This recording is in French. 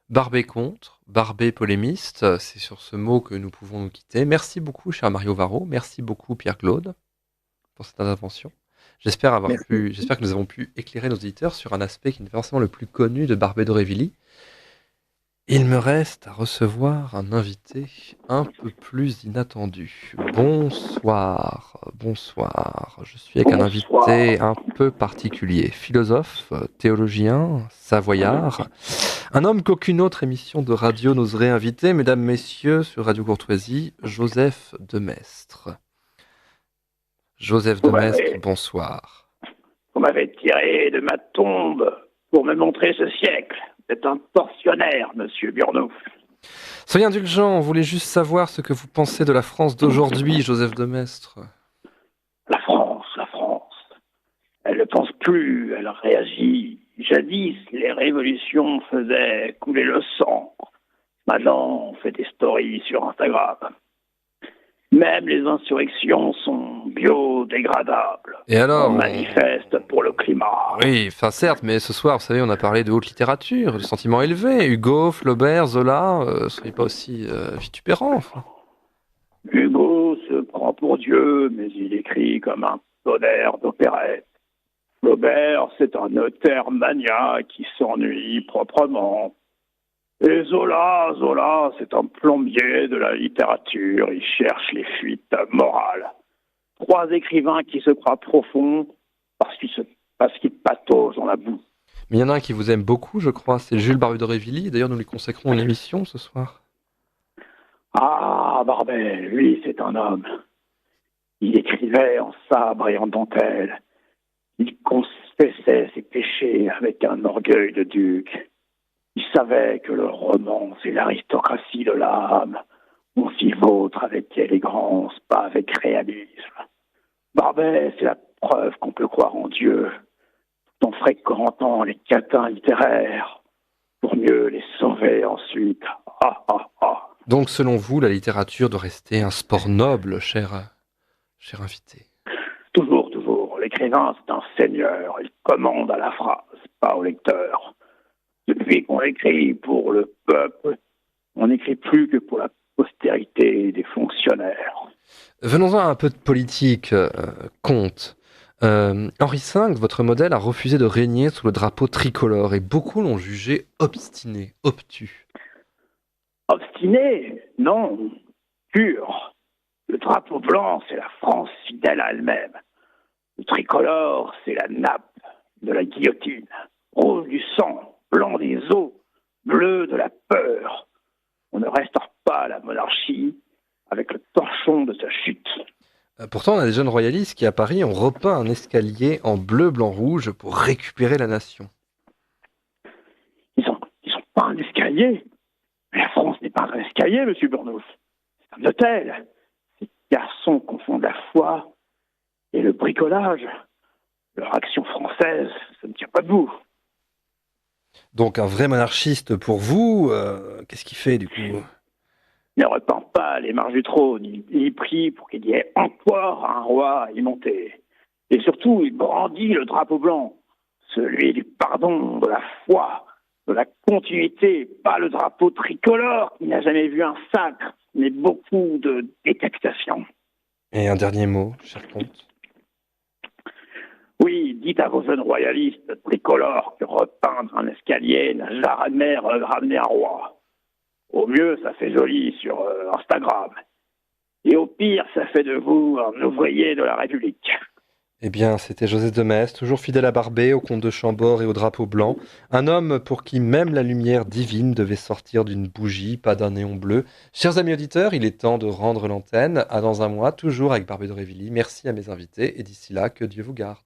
Barbet contre, Barbet polémiste, c'est sur ce mot que nous pouvons nous quitter. Merci beaucoup, cher Mario Varro. Merci beaucoup, Pierre-Claude, pour cette intervention. Merci. J'espère que nous avons pu éclairer nos auditeurs sur un aspect qui n'est pas forcément le plus connu de Barbet d'Aurevilly. Il me reste à recevoir un invité un peu plus inattendu. Bonsoir, bonsoir. Je suis avec un Bonsoir. invité un peu particulier, philosophe, théologien, savoyard, un homme qu'aucune autre émission de radio n'oserait inviter, mesdames, messieurs, sur Radio Courtoisie, Joseph Demestre. Joseph Vous Demestre, m'avez, bonsoir. vous m'avez tiré de ma tombe pour me montrer ce siècle. C'est un tortionnaire, monsieur Burnouf. Soyez indulgent, on voulait juste savoir ce que vous pensez de la France d'aujourd'hui, Joseph Demestre. La France. Elle ne pense plus, elle réagit. Jadis, les révolutions faisaient couler le sang. Maintenant, on fait des stories sur Instagram. Même les insurrections sont biodégradables. Et On alors, manifeste pour le climat. oui, enfin certes, mais ce soir, vous savez, on a parlé de haute littérature, de sentiments élevés. Hugo, Flaubert, Zola, soyez pas aussi vitupérants, enfin. Hugo se prend pour Dieu, mais il écrit comme un tonnerre d'opérette. Flaubert, c'est un notaire mania qui s'ennuie proprement. Et Zola, c'est un plombier de la littérature, il cherche les fuites morales. Trois écrivains qui se croient profonds parce qu'ils pataugent dans la boue. Mais il y en a un qui vous aime beaucoup, je crois, c'est Jules Barbu d'Aurevilly. D'ailleurs, nous lui consacrons une émission ce soir. Ah, Barbet, lui, c'est un homme. Il écrivait en sabre et en dentelle. Il confessait ses péchés avec un orgueil de duc. Il savait que le roman, c'est l'aristocratie de l'âme. On s'y vautre avec élégance, pas avec réalisme. Barbet, c'est la preuve qu'on peut croire en Dieu, tout en fréquentant les catins littéraires, pour mieux les sauver ensuite. Ah, ah, ah. Donc, selon vous, la littérature doit rester un sport noble, cher invité. Toujours, toujours. L'écrivain, c'est un seigneur. Il commande à la phrase, pas au lecteur. Depuis qu'on écrit pour le peuple, on n'écrit plus que pour la postérité des fonctionnaires. Venons-en à un peu de politique, Comte. Henri V, votre modèle, a refusé de régner sous le drapeau tricolore et beaucoup l'ont jugé obstiné, obtus. Obstiné? Non. Pur. Le drapeau blanc, c'est la France fidèle à elle-même. Le tricolore, c'est la nappe de la guillotine. Rouge du sang, blanc des os, bleu de la peur. On ne restaure pas la monarchie avec le torchon de sa chute. Pourtant, on a des jeunes royalistes qui, à Paris, ont repeint un escalier en bleu, blanc, rouge pour récupérer la nation. Ils sont pas un escalier. Mais la France n'est pas un escalier, monsieur Burnos. C'est un hôtel. Ces garçons confondent la foi et le bricolage. Leur action française, ça ne tient pas debout. Donc, un vrai monarchiste pour vous, qu'est-ce qu'il fait du coup? Il ne repent pas les marges du trône. Il prie pour qu'il y ait encore un roi à y monter. Et surtout, il brandit le drapeau blanc, celui du pardon, de la foi, de la continuité, pas le drapeau tricolore qui n'a jamais vu un sacre, mais beaucoup de décapitation. Et un dernier mot, cher comte. Oui, dites à vos jeunes royalistes tricolores que repeindre un escalier n'a jamais ramené un roi. Au mieux, ça fait joli sur Instagram. Et au pire, ça fait de vous un ouvrier de la République. Eh bien, c'était Joseph de Metz, toujours fidèle à Barbet, au comte de Chambord et au drapeau blanc. Un homme pour qui même la lumière divine devait sortir d'une bougie, pas d'un néon bleu. Chers amis auditeurs, il est temps de rendre l'antenne. À dans un mois, toujours avec Barbet d'Aurevilly. Merci à mes invités et d'ici là, que Dieu vous garde.